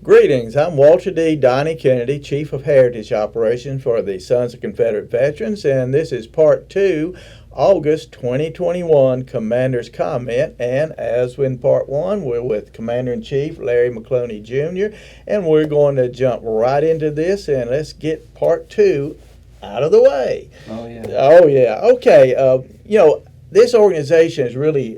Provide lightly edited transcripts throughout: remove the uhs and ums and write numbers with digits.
Greetings, I'm Walter D. Donnie Kennedy, Chief of Heritage Operations for the Sons of Confederate Veterans, and this is Part 2, August 2021 Commander's Comment. And as in Part 1, we're with Commander-in-Chief Larry McCloney Jr., and we're going to jump right into this, and let's get Part 2 out of the way. Oh, yeah. Oh, yeah. Okay, this organization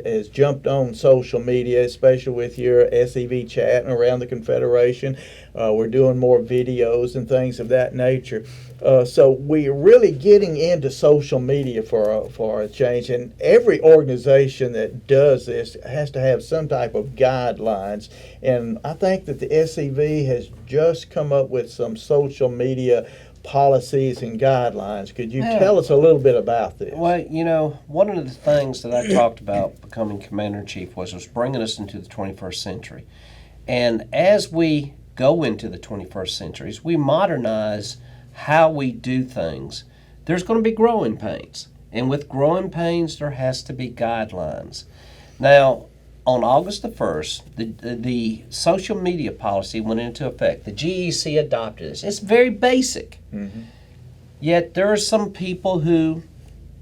has jumped on social media, especially with your SEV chatting around the Confederation. We're doing more videos and things of that nature. So we're really getting into social media for a change. And every organization that does this has to have some type of guidelines. And I think that the SEV has just come up with some social media policies and guidelines. Could you tell us a little bit about this? Well, one of the things that I talked about becoming Commander-in-Chief was bringing us into the 21st century. And as we go into the 21st century, as we modernize how we do things, there's going to be growing pains. And with growing pains, there has to be guidelines. Now, on August the 1st, the social media policy went into effect. The GEC adopted this. It's very basic. Mm-hmm. Yet there are some people who,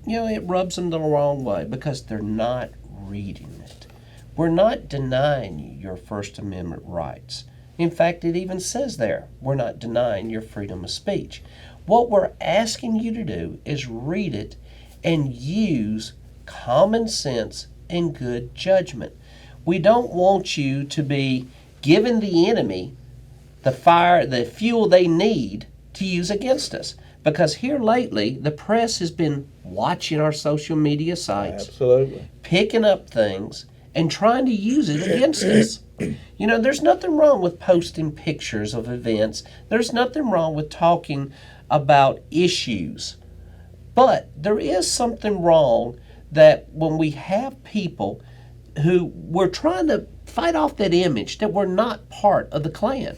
it rubs them the wrong way because they're not reading it. We're not denying you your First Amendment rights. In fact, it even says there, we're not denying your freedom of speech. What we're asking you to do is read it and use common sense and good judgment. We don't want you to be giving the enemy the fuel they need to use against us. Because here lately, the press has been watching our social media sites, Absolutely, picking up things, and trying to use it against us. There's nothing wrong with posting pictures of events. There's nothing wrong with talking about issues. But there is something wrong that when we have people who we're trying to fight off that image that we're not part of the Klan.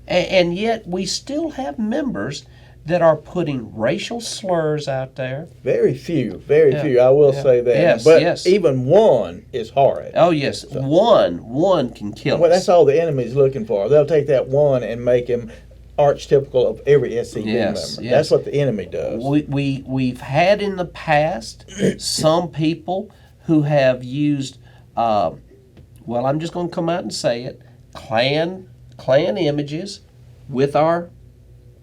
And yet we still have members that are putting racial slurs out there. Very few, I will say that. Yes, but yes. even one is horrid. Oh, yes. So, one can kill well, us. that's all the enemy's looking for. They'll take that one and make him archetypical of every SCV member. Yes. That's what the enemy does. We've had in the past some people who have used I'm just going to come out and say it, Klan images with our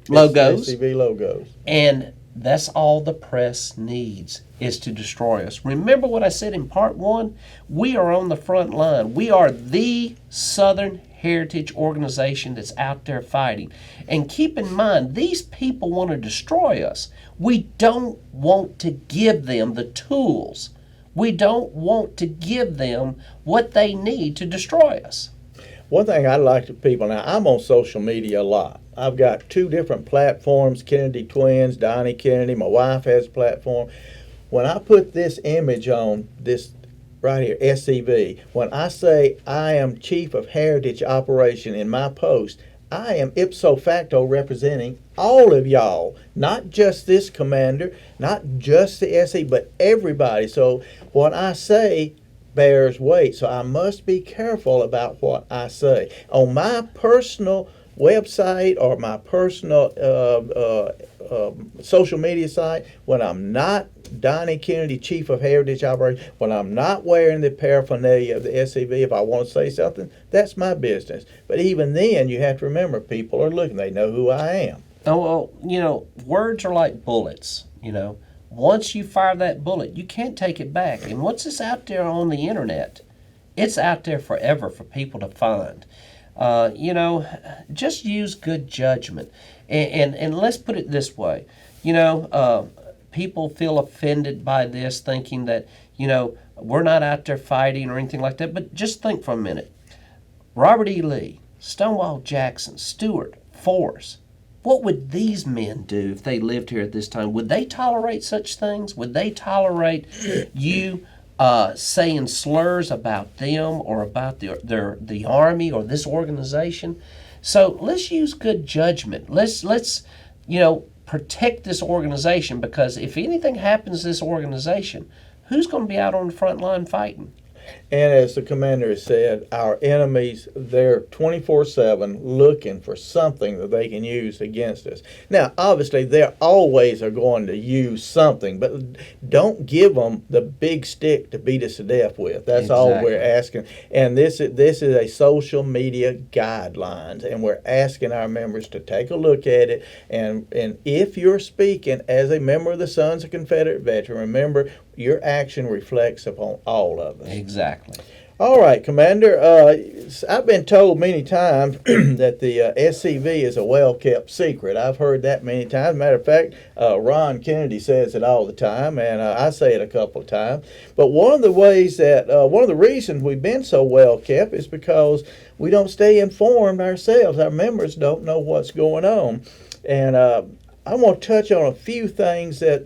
logos. SCV logos. And that's all the press needs is to destroy us. Remember what I said in Part 1? We are on the front line. We are the Southern Heritage organization that's out there fighting. And keep in mind, these people want to destroy us. We don't want to give them the tools. We don't want to give them what they need to destroy us. One thing I'd like to people, now I'm on social media a lot. I've got 2 different platforms, Kennedy Twins, Donnie Kennedy, my wife has a platform. When I put this image on this right here, SCV, when I say I am Chief of Heritage Operation in my post, I am ipso facto representing all of y'all, not just this commander, not just the SE, but everybody. So what I say bears weight. So I must be careful about what I say. On my personal website or my personal social media site, when I'm not Donnie Kennedy, Chief of Heritage Operations, when I'm not wearing the paraphernalia of the SCV, if I want to say something, that's my business. But even then, you have to remember, people are looking. They know who I am. Oh, well, words are like bullets, Once you fire that bullet, you can't take it back. And once it's out there on the internet, it's out there forever for people to find. Just use good judgment. And let's put it this way. People feel offended by this, thinking that, we're not out there fighting or anything like that. But just think for a minute. Robert E. Lee, Stonewall Jackson, Stewart, Forrest. What would these men do if they lived here at this time? Would they tolerate such things? Would they tolerate you saying slurs about them or about the Army or this organization? So let's use good judgment. Let's protect this organization, because if anything happens to this organization, who's going to be out on the front line fighting? And as the commander has said, our enemies, they're 24/7 looking for something that they can use against us. Now, obviously, they always are going to use something, but don't give them the big stick to beat us to death with. That's all Exactly. we're asking. And this is a social media guidelines, and we're asking our members to take a look at it. And if you're speaking as a member of the Sons of Confederate Veteran, remember, your action reflects upon all of us. Exactly. All right, Commander. I've been told many times that the SCV is a well-kept secret. I've heard that many times. Matter of fact, Ron Kennedy says it all the time, and I say it a couple of times. But one of the reasons we've been so well-kept is because we don't stay informed ourselves. Our members don't know what's going on. And I want to touch on a few things that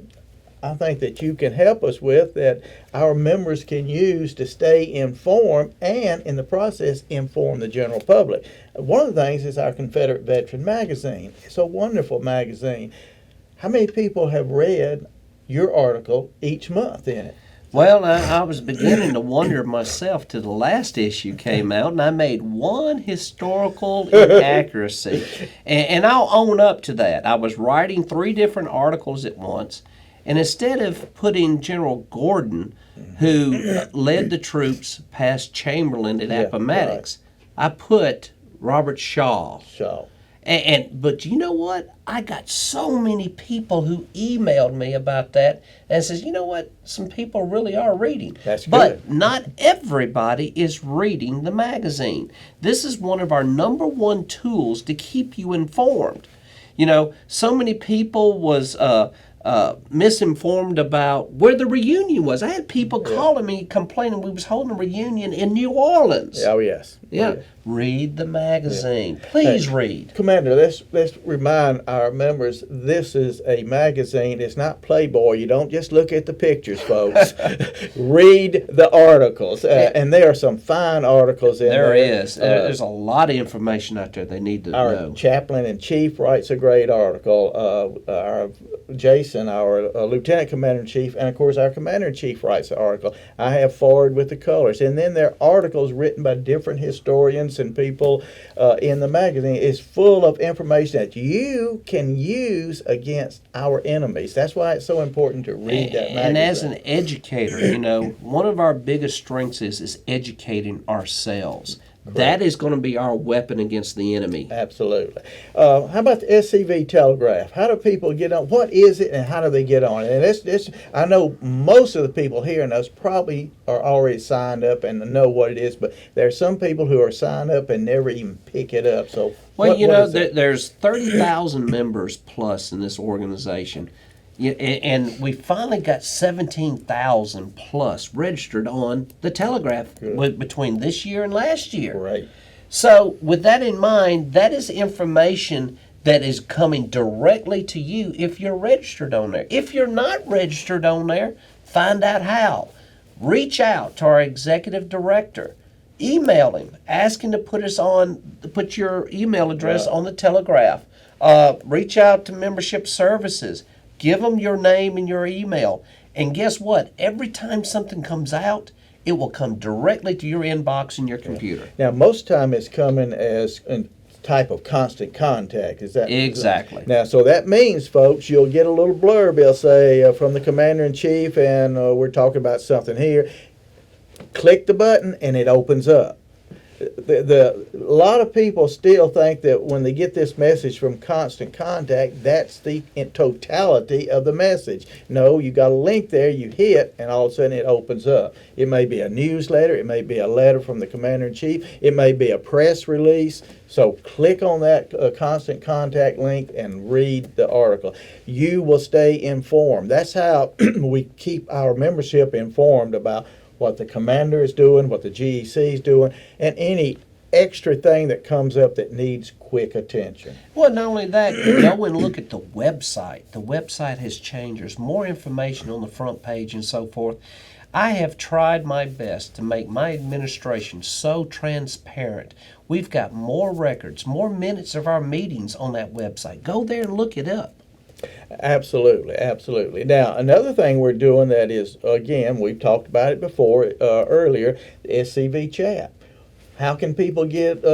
I think that you can help us with, that our members can use to stay informed and, in the process, inform the general public. One of the things is our Confederate Veteran Magazine. It's a wonderful magazine. How many people have read your article each month in it? Well, I was beginning to wonder myself till the last issue came out, and I made one historical inaccuracy. And I'll own up to that. I was writing 3 different articles at once, and instead of putting General Gordon, who led the troops past Chamberlain at Appomattox, I put Robert Shaw. But you know what? I got so many people who emailed me about that and says, you know what? Some people really are reading. That's good. But not everybody is reading the magazine. This is one of our number 1 tools to keep you informed. You know, so many people was misinformed about where the reunion was. I had people calling me complaining we was holding a reunion in New Orleans. Oh, yes. Yeah. Read the magazine. Please read. Commander, let's remind our members, this is a magazine. It's not Playboy. You don't just look at the pictures, folks. Read the articles. And there are some fine articles in there. There is. There's a lot of information out there they need to our know. Chaplain-in-Chief writes a great article. Our Jason, our Lieutenant Commander-in-Chief, and of course our Commander-in-Chief writes an article. I have Forward with the Colors. And then there are articles written by different historians and people in the magazine. It's full of information that you can use against our enemies. That's why it's so important to read that magazine. And as an educator, you know, one of our biggest strengths is educating ourselves. Correct. That is going to be our weapon against the enemy. Absolutely. How about the SCV Telegraph? How do people get on? What is it, and how do they get on it? And this, I know most of the people hearing us probably are already signed up and know what it is, but there are some people who are signed up and never even pick it up. So, well, there's 30,000 members plus in this organization. Yeah, and we finally got 17,000 plus registered on the Telegraph between this year and last year. Right. So with that in mind, that is information that is coming directly to you if you're registered on there. If you're not registered on there, find out how. Reach out to our executive director. Email him. Ask him to put your email address on the Telegraph. Reach out to membership services. Give them your name and your email. And guess what? Every time something comes out, it will come directly to your inbox in your computer. Now, most time it's coming as a type of constant contact. Is that exactly? Now, so that means, folks, you'll get a little blurb. They'll say from the Commander-in-Chief, and we're talking about something here. Click the button, and it opens up. A lot of people still think that when they get this message from Constant Contact, that's the totality of the message. No, you got a link there, you hit, and all of a sudden it opens up. It may be a newsletter, it may be a letter from the Commander-in-Chief, it may be a press release. So click on that Constant Contact link and read the article. You will stay informed. That's how we keep our membership informed about what the commander is doing, what the GEC is doing, and any extra thing that comes up that needs quick attention. Well, not only that, go and look at the website. The website has changed. There's more information on the front page and so forth. I have tried my best to make my administration so transparent. We've got more records, more minutes of our meetings on that website. Go there and look it up. Absolutely, absolutely. Now, another thing we're doing that is, again, we've talked about it before earlier, the SCV chat. How can people get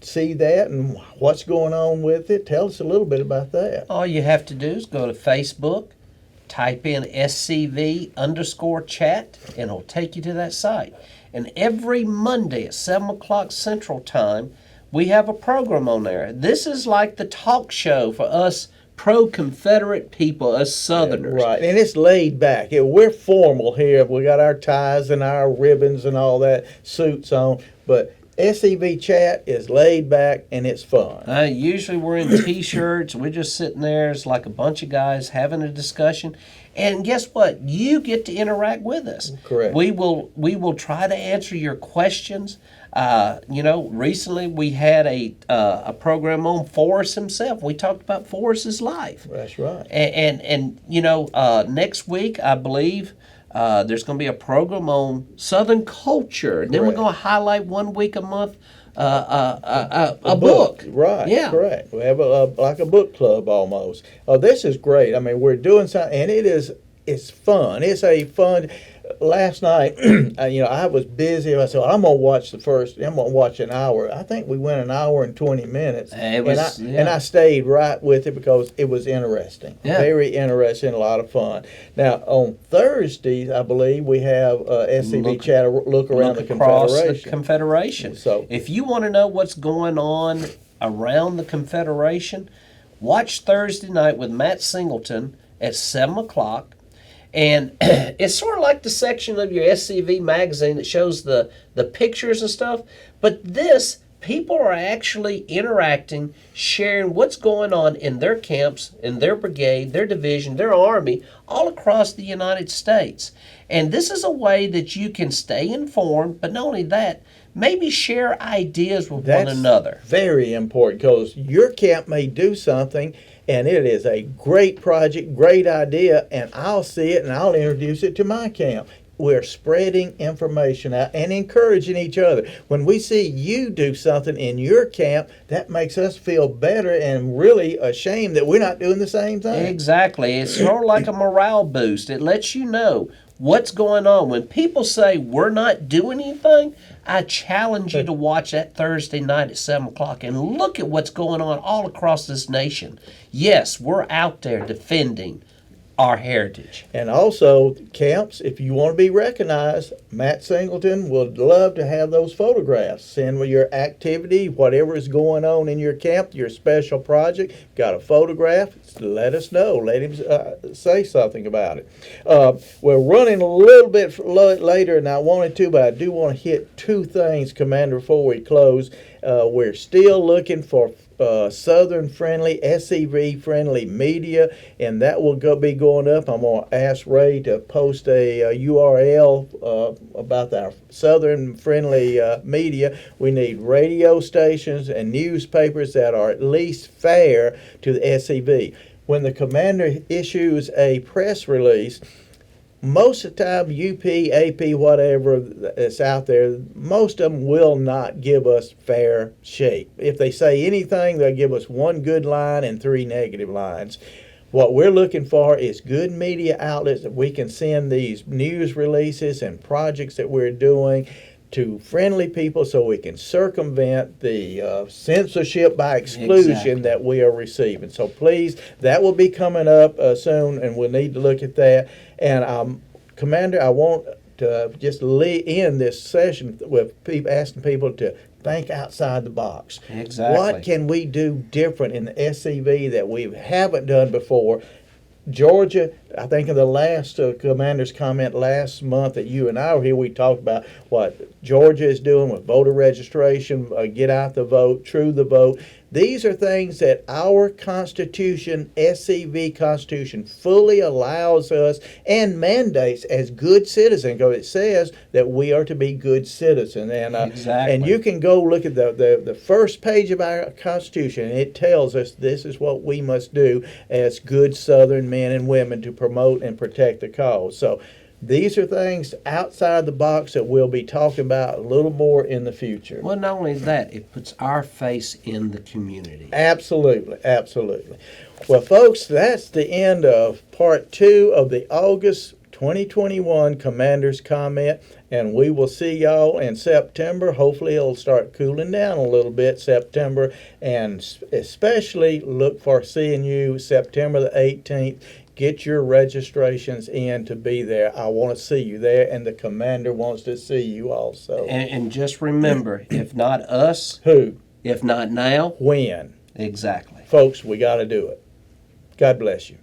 see that and what's going on with it? Tell us a little bit about that. All you have to do is go to Facebook, type in SCV_chat, and it'll take you to that site. And every Monday at 7 o'clock Central Time, we have a program on there. This is like the talk show for us pro-Confederate people, us Southerners. Right, and it's laid back. We're formal here. We got our ties and our ribbons and all that, suits on, but SCV chat is laid back and it's fun. Usually we're in T-shirts. We're just sitting there. It's like a bunch of guys having a discussion. And guess what? You get to interact with us. Correct. We will try to answer your questions. Recently we had a program on Forrest himself. We talked about Forrest's life. That's right. And next week I believe there's going to be a program on Southern culture. And then we're Correct. going to highlight 1 week a month a book. Right, Yeah. correct. We have like a book club almost. Oh, this is great. I mean, we're doing something, and it's fun. It's a fun. Last night, I was busy. I said, I'm gonna watch an hour. I think we went an hour and 20 minutes. And I stayed right with it because it was interesting. Yeah. Very interesting, a lot of fun. Now on Thursdays, I believe we have SCV chat look around the across Confederation. the Confederation. So if you want to know what's going on around the Confederation, watch Thursday night with Matt Singleton at 7 o'clock. And it's sort of like the section of your SCV magazine that shows the pictures and stuff. But this, people are actually interacting, sharing what's going on in their camps, in their brigade, their division, their army, all across the United States. And this is a way that you can stay informed, but not only that, maybe share ideas with one another. Very important because your camp may do something and it is a great project, great idea, and I'll see it and I'll introduce it to my camp. We're spreading information out and encouraging each other. When we see you do something in your camp, that makes us feel better and really ashamed that we're not doing the same thing. Exactly. It's sort of like a morale boost. It lets you know what's going on. When people say we're not doing anything, I challenge you to watch that Thursday night at 7 o'clock and look at what's going on all across this nation. Yes, we're out there defending our heritage. And also, camps, if you want to be recognized, Matt Singleton would love to have those photographs. Send me your activity, whatever is going on in your camp, your special project. Got a photograph, let us know. Let him say something about it. We're running a little bit later than I wanted to, but I do want to hit two things, Commander, before we close. We're still looking for Southern-friendly, SCV-friendly media, and that will be going up. I'm going to ask Ray to post a URL about our Southern-friendly media. We need radio stations and newspapers that are at least fair to the SCV. When the commander issues a press release, most of the time, UP, AP, whatever that's out there, most of them will not give us fair shake. If they say anything, they'll give us one good line and three negative lines. What we're looking for is good media outlets that we can send these news releases and projects that we're doing to friendly people so we can circumvent the censorship by exclusion that we are receiving. So please, that will be coming up soon, and we'll need to look at that. And Commander, I want to just end this session with asking people to think outside the box. Exactly. What can we do different in the SCV that we haven't done before? Georgia, I think in the last commander's comment last month that you and I were here, we talked about what Georgia is doing with voter registration, get out the vote, true the vote. These are things that our Constitution, SCV Constitution, fully allows us and mandates as good citizens, because it says that we are to be good citizens. And exactly. And you can go look at the first page of our Constitution, and it tells us this is what we must do as good Southern men and women to promote and protect the cause. So, These are things outside the box that we'll be talking about a little more in the future. Well, not only that, it puts our face in the community. Absolutely, absolutely. Well, folks, that's the end of part 2 of the August 2021 Commander's Comment, and we will see y'all in September. Hopefully it'll start cooling down a little bit September, and especially look for seeing you September the 18th. Get your registrations in to be there. I want to see you there, and the commander wants to see you also. And just remember, if not us, Who? if not now, When? exactly. Folks, we got to do it. God bless you.